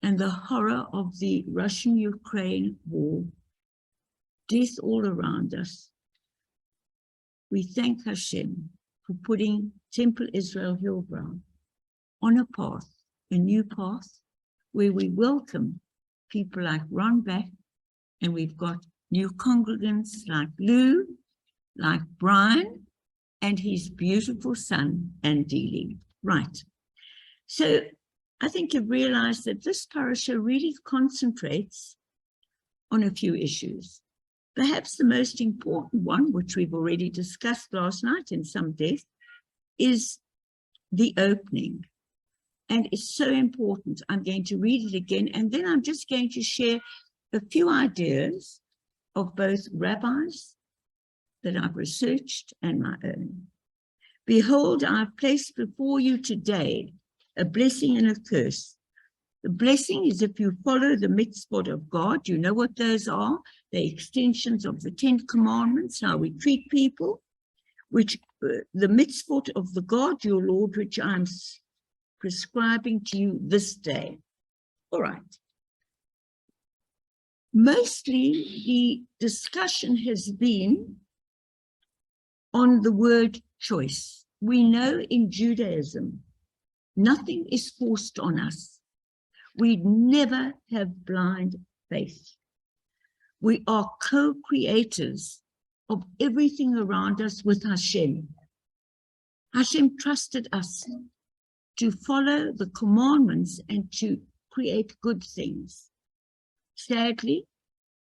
and the horror of the Russian-Ukraine war, death all around us, we thank Hashem for putting Temple Israel Hillbrow on a path, a new path, where we welcome people like Ron Back, and we've got new congregants like Lou, like Brian, and his beautiful son, Andili. Right. So I think you've realized that this parasha really concentrates on a few issues. Perhaps the most important one, which we've already discussed last night in some depth, is the opening. And it's so important. I'm going to read it again, and then I'm just going to share a few ideas of both rabbis that I've researched and my own. Behold, I've placed before you today a blessing and a curse. The blessing is if you follow the mitzvot of God. You know what those are? The extensions of the 10 commandments, how we treat people, which the mitzvot of the God, your Lord, which I'm prescribing to you this day. All right. Mostly the discussion has been on the word choice. We know in Judaism, nothing is forced on us. We never have blind faith. We are co-creators of everything around us with Hashem. Hashem trusted us to follow the commandments and to create good things. Sadly,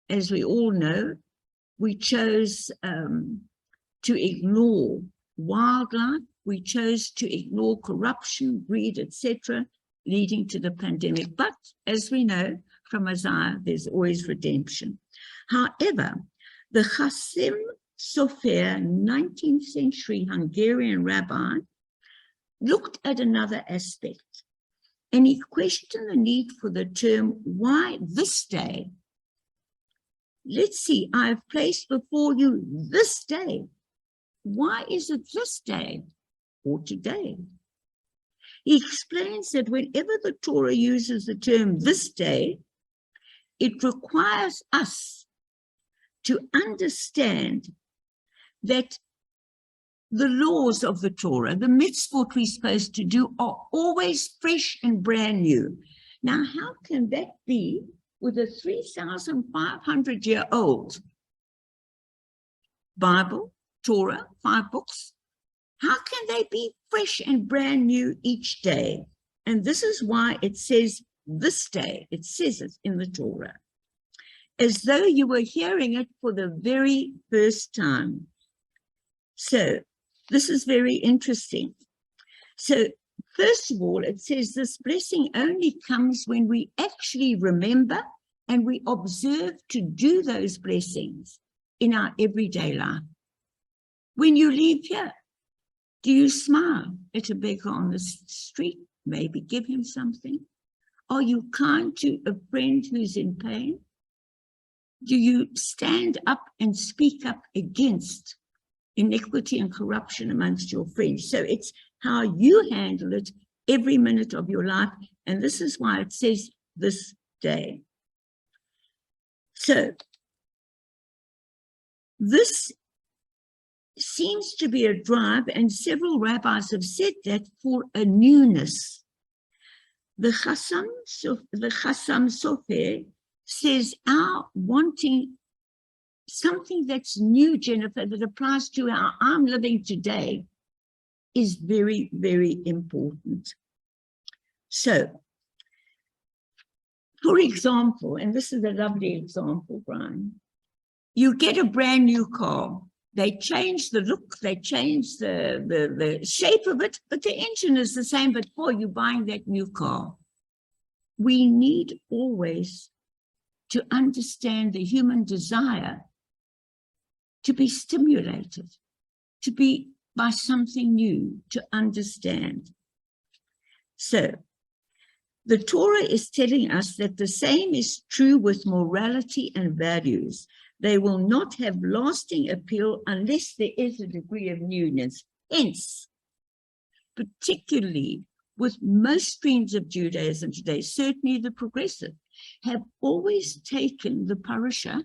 as we all know, we chose to ignore wildlife. We chose to ignore corruption, greed, etc., leading to the pandemic. But as we know from Isaiah, there's always redemption. However, the Chasim Sofer, 19th century Hungarian rabbi, looked at another aspect, and he questioned the need for the term, why this day? Let's see, I've placed before you this day. Why is it this day or today? He explains that whenever the Torah uses the term this day, it requires us to understand that the laws of the Torah, the mitzvot we're supposed to do, are always fresh and brand new. Now, how can that be with a 3,500-year-old Bible, Torah, 5 books? How can they be fresh and brand new each day? And this is why it says this day. It says it in the Torah, as though you were hearing it for the very first time. So this is very interesting. So first of all, it says this blessing only comes when we actually remember and we observe to do those blessings in our everyday life. When you leave here, do you smile at a beggar on the street? Maybe give him something? Are you kind to a friend who's in pain? Do you stand up and speak up against iniquity and corruption amongst your friends? So it's how you handle it every minute of your life. And this is why it says this day. So this seems to be a drive, and several rabbis have said that, for a newness. The Chassam Sofer says our wanting something that's new, Jennifer, that applies to how I'm living today, is very, very important. So, for example, and this is a lovely example, Brian, you get a brand new car. They change the look, they change the shape of it, but the engine is the same, but boy, you're buying that new car. We need always to understand the human desire to be stimulated, to be by something new, to understand. So, the Torah is telling us that the same is true with morality and values. They will not have lasting appeal unless there is a degree of newness. Hence, particularly with most streams of Judaism today, certainly the progressive, have always taken the parasha,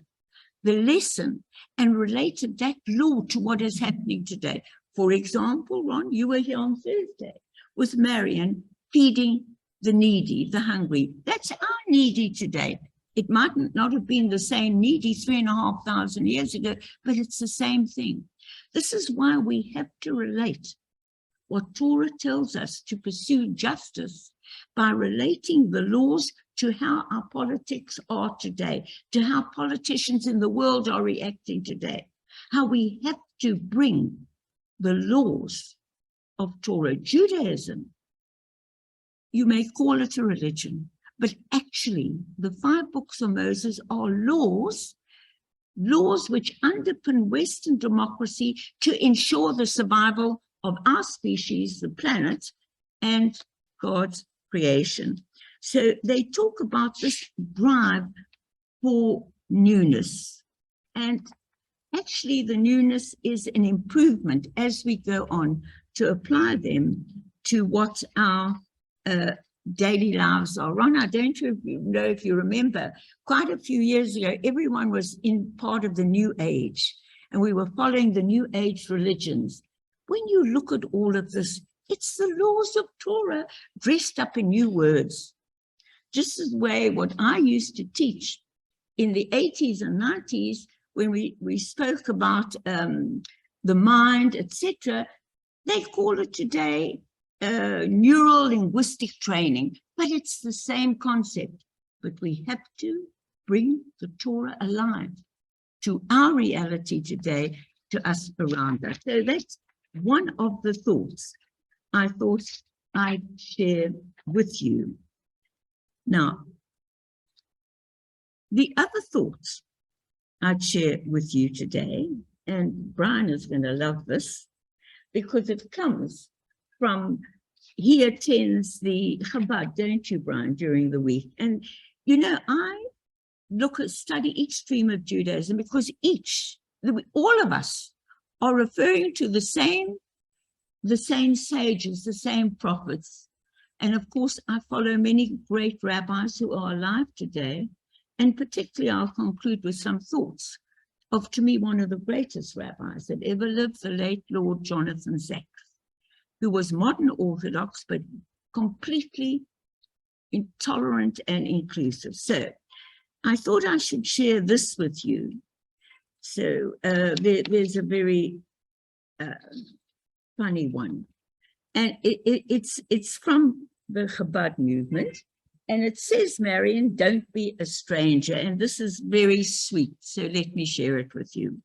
the lesson, and related that law to what is happening today. For example, Ron, you were here on Thursday with Marian feeding the needy, the hungry. That's our needy today. It might not have been the same needy 3,500 years ago, but it's the same thing. This is why we have to relate what Torah tells us to pursue justice by relating the laws to how our politics are today, to how politicians in the world are reacting today, how we have to bring the laws of Torah. Judaism, you may call it a religion, but actually the 5 books of Moses are laws which underpin Western democracy to ensure the survival of our species, the planet, and God's creation. So they talk about this drive for newness. And actually the newness is an improvement as we go on to apply them to what our daily lives are. Ron, I don't know if you remember, quite a few years ago, everyone was in part of the New Age, and we were following the New Age religions. When you look at all of this, it's the laws of Torah dressed up in new words. Just as way what I used to teach in the 80s and 90s, when we spoke about the mind, etc., they call it today neural linguistic training, but it's the same concept. But we have to bring the Torah alive to our reality today, to us around us. So that's one of the thoughts I thought I'd share with you. Now, the other thoughts I'd share with you today, and Brian is going to love this, because it comes from, he attends the Chabad, don't you, Brian, during the week? And, you know, I study each stream of Judaism because all of us are referring to the same sages, the same prophets. And of course, I follow many great rabbis who are alive today. And particularly, I'll conclude with some thoughts of, to me, one of the greatest rabbis that ever lived, the late Lord Jonathan Sacks, who was modern Orthodox, but completely intolerant and inclusive. So I thought I should share this with you. So there's a very funny one. And it's from the Chabad movement. And it says, Marian, don't be a stranger. And this is very sweet. So let me share it with you.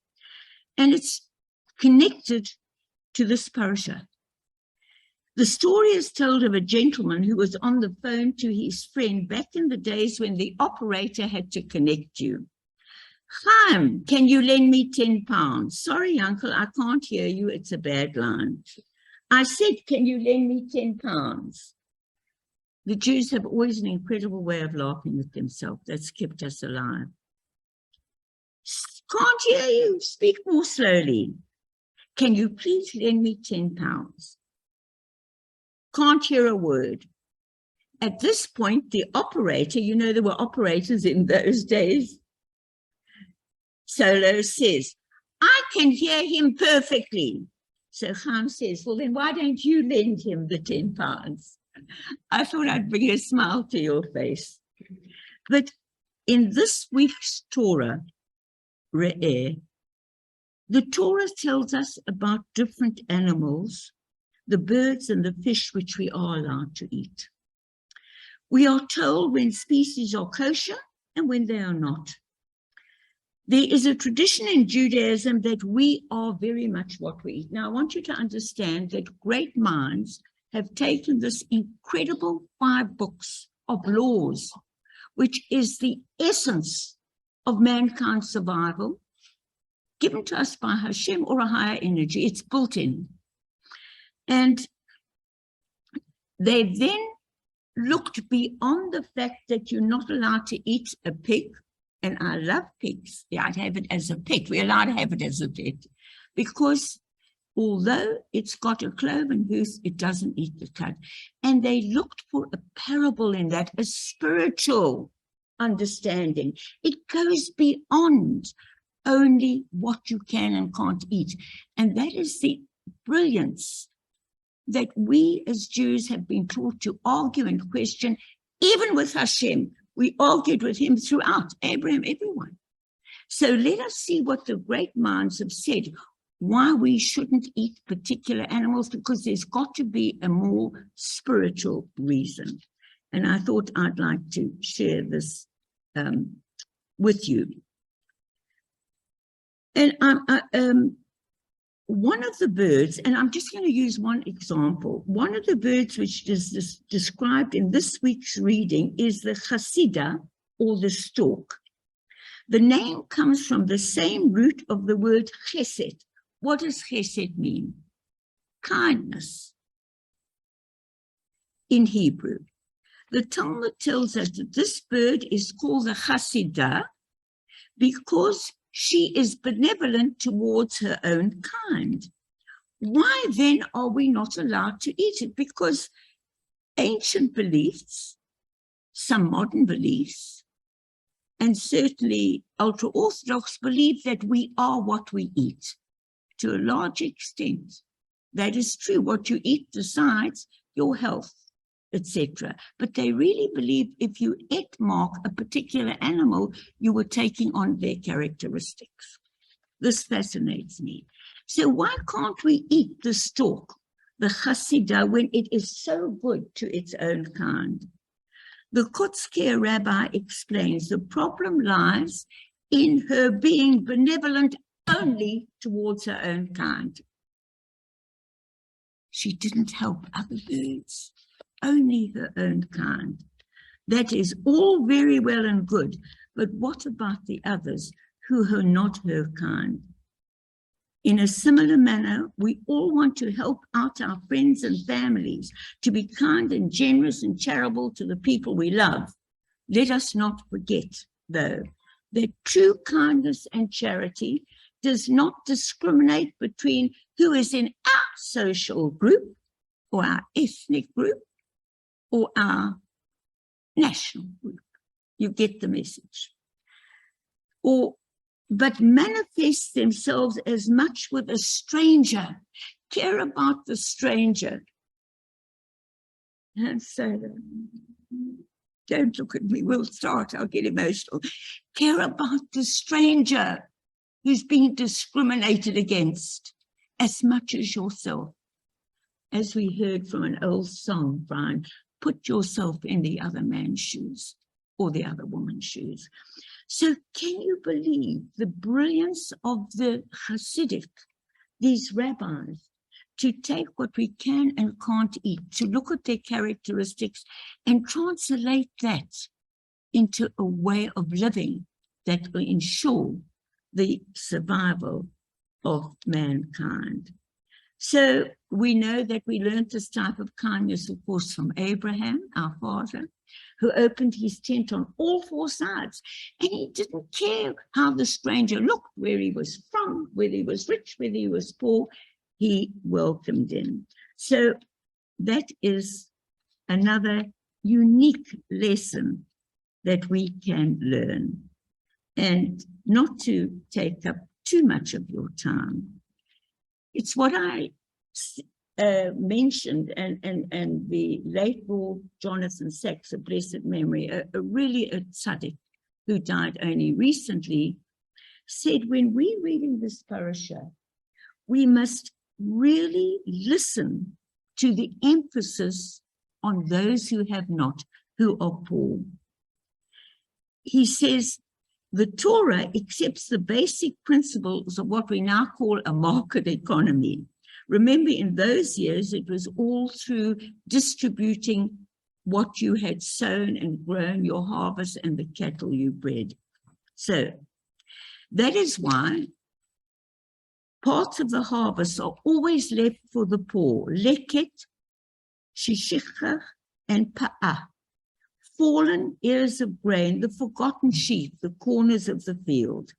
And it's connected to this parasha. The story is told of a gentleman who was on the phone to his friend back in the days when the operator had to connect you. Chaim, can you lend me £10? Sorry, uncle, I can't hear you. It's a bad line. I said, can you lend me £10? The Jews have always an incredible way of laughing at themselves. That's kept us alive. Can't hear you. Speak more slowly. Can you please lend me £10? Can't hear a word. At this point, the operator, you know, there were operators in those days, Solo says, I can hear him perfectly. So Chaim says, well, then why don't you lend him the £10? I thought I'd bring a smile to your face. But in this week's Torah, Re'eh, the Torah tells us about different animals, the birds and the fish which we are allowed to eat. We are told when species are kosher and when they are not. There is a tradition in Judaism that we are very much what we eat. Now, I want you to understand that great minds have taken this incredible 5 books of laws, which is the essence of mankind's survival, given to us by Hashem or a higher energy. It's built in. And they then looked beyond the fact that you're not allowed to eat a pig. And I love pigs. Yeah, I'd have it as a pet. We're allowed to have it as a pet because although it's got a cloven hoof, it doesn't eat the cud. And they looked for a parable in that, a spiritual understanding. It goes beyond only what you can and can't eat. And that is the brilliance that we as Jews have been taught to argue and question, even with Hashem. We argued with him throughout, Abraham, everyone. So let us see what the great minds have said, why we shouldn't eat particular animals, because there's got to be a more spiritual reason. And I thought I'd like to share this with you. And one of the birds, and I'm just going to use one example, one of the birds which is described in this week's reading is the chassidah, or the stork. The name comes from the same root of the word chesed. What does chesed mean? Kindness in Hebrew. The Talmud tells us that this bird is called the chassidah because she is benevolent towards her own kind. Why then are we not allowed to eat it? Because ancient beliefs, some modern beliefs, and certainly ultra-Orthodox believe that we are what we eat to a large extent. That is true. What you eat decides your health, etc. But they really believe if you ate mark a particular animal, you were taking on their characteristics. This fascinates me. So why can't we eat the stork, the chassidah, when it is so good to its own kind? The Kotzker rabbi explains the problem lies in her being benevolent only towards her own kind. She didn't help other birds, only her own kind. That is all very well and good, but what about the others who are not her kind? In a similar manner, we all want to help out our friends and families, to be kind and generous and charitable to the people we love. Let us not forget, though, that true kindness and charity does not discriminate between who is in our social group or our ethnic group or our national group. You get the message. But manifest themselves as much with a stranger. Care about the stranger. And so, don't look at me, we'll start, I'll get emotional. Care about the stranger who's being discriminated against as much as yourself. As we heard from an old song, Brian, put yourself in the other man's shoes or the other woman's shoes. So can you believe the brilliance of the Hasidic, these rabbis, to take what we can and can't eat, to look at their characteristics and translate that into a way of living that will ensure the survival of mankind. So we know that we learned this type of kindness, of course, from Abraham, our father, who opened his tent on all four sides. And he didn't care how the stranger looked, where he was from, whether he was rich, whether he was poor, he welcomed him. So that is another unique lesson that we can learn. And not to take up too much of your time, it's what I mentioned, and the late Lord Jonathan Sacks, a blessed memory, really a tzaddik who died only recently, said when we're reading this parasha, we must really listen to the emphasis on those who have not, who are poor. He says, the Torah accepts the basic principles of what we now call a market economy. Remember, in those years, it was all through distributing what you had sown and grown, your harvest, and the cattle you bred. So that is why parts of the harvest are always left for the poor. Leket, shishicha, and pa'ah. Fallen ears of grain, the forgotten sheep, the corners of the field.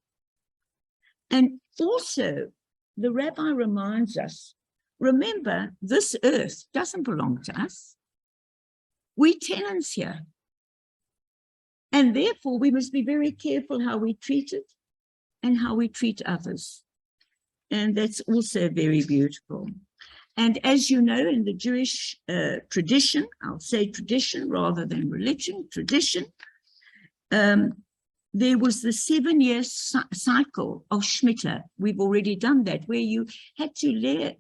And also, the rabbi reminds us, remember, this earth doesn't belong to us. We tenants here. And therefore, we must be very careful how we treat it and how we treat others. And that's also very beautiful. And as you know, in the Jewish tradition, I'll say tradition rather than religion, tradition, there was the 7-year cycle of Shemitah. We've already done that, where you had to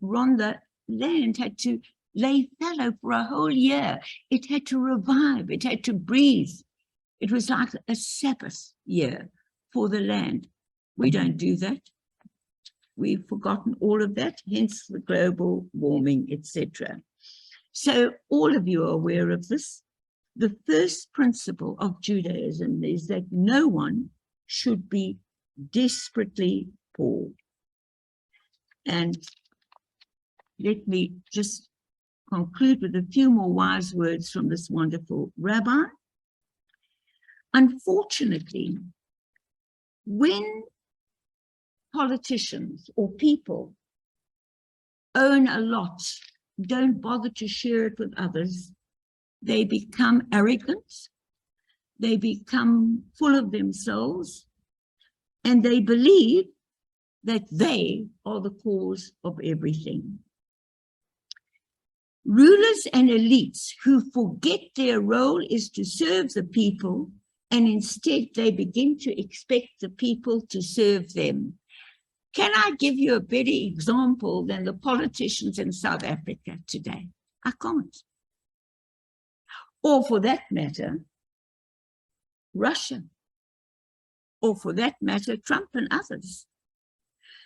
on the land, had to lay fallow for a whole year. It had to revive, it had to breathe. It was like a Sabbath year for the land. We don't do that. We've forgotten all of that, hence the global warming, etc. So all of you are aware of this. The first principle of Judaism is that no one should be desperately poor. And let me just conclude with a few more wise words from this wonderful rabbi. Unfortunately, when politicians or people own a lot, don't bother to share it with others, they become arrogant, they become full of themselves, and they believe that they are the cause of everything. Rulers and elites who forget their role is to serve the people, and instead they begin to expect the people to serve them. Can I give you a better example than the politicians in South Africa today? I can't. Or for that matter, Russia. Or for that matter, Trump and others.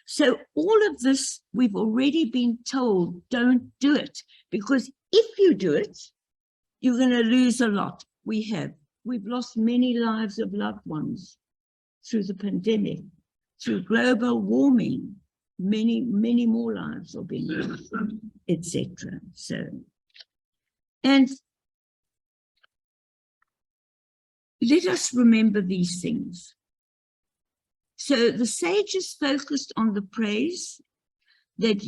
So all of this, we've already been told, don't do it. Because if you do it, you're going to lose a lot. We have. We've lost many lives of loved ones through the pandemic, through global warming. Many, many more lives are being lost, etc. So, and let us remember these things. So the sages focused on the praise that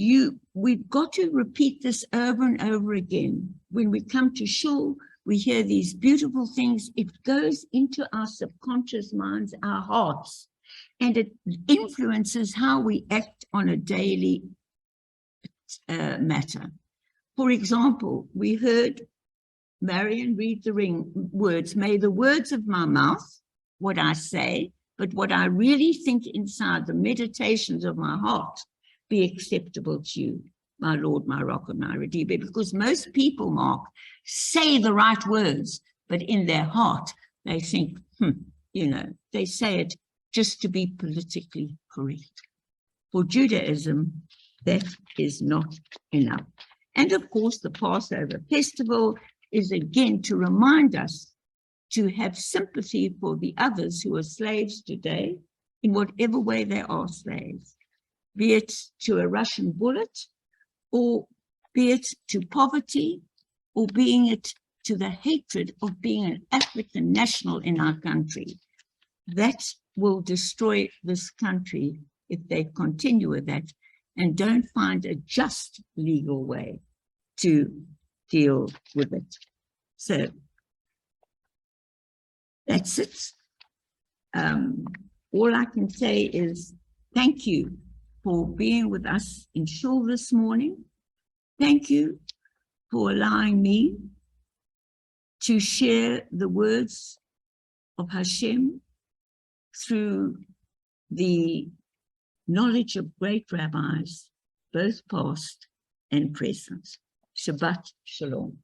we've got to repeat this over and over again. When we come to shul, we hear these beautiful things. It goes into our subconscious minds, our hearts, and it influences how we act on a daily matter. For example, we heard Marion read the words, may the words of my mouth, what I say, but what I really think inside, the meditations of my heart, be acceptable to you, my Lord, my rock, and my redeemer. Because most people, Mark, say the right words, but in their heart, they think, they say it just to be politically correct. For Judaism, that is not enough. And of course, the Passover festival is again to remind us to have sympathy for the others who are slaves today, in whatever way they are slaves, be it to a Russian bullet, or be it to poverty, or being it to the hatred of being an African national in our country. That will destroy this country if they continue with that and don't find a just legal way to deal with it. So that's it. All I can say is thank you for being with us in shul this morning. Thank you for allowing me to share the words of Hashem through the knowledge of great rabbis, both past and present. Shabbat Shalom.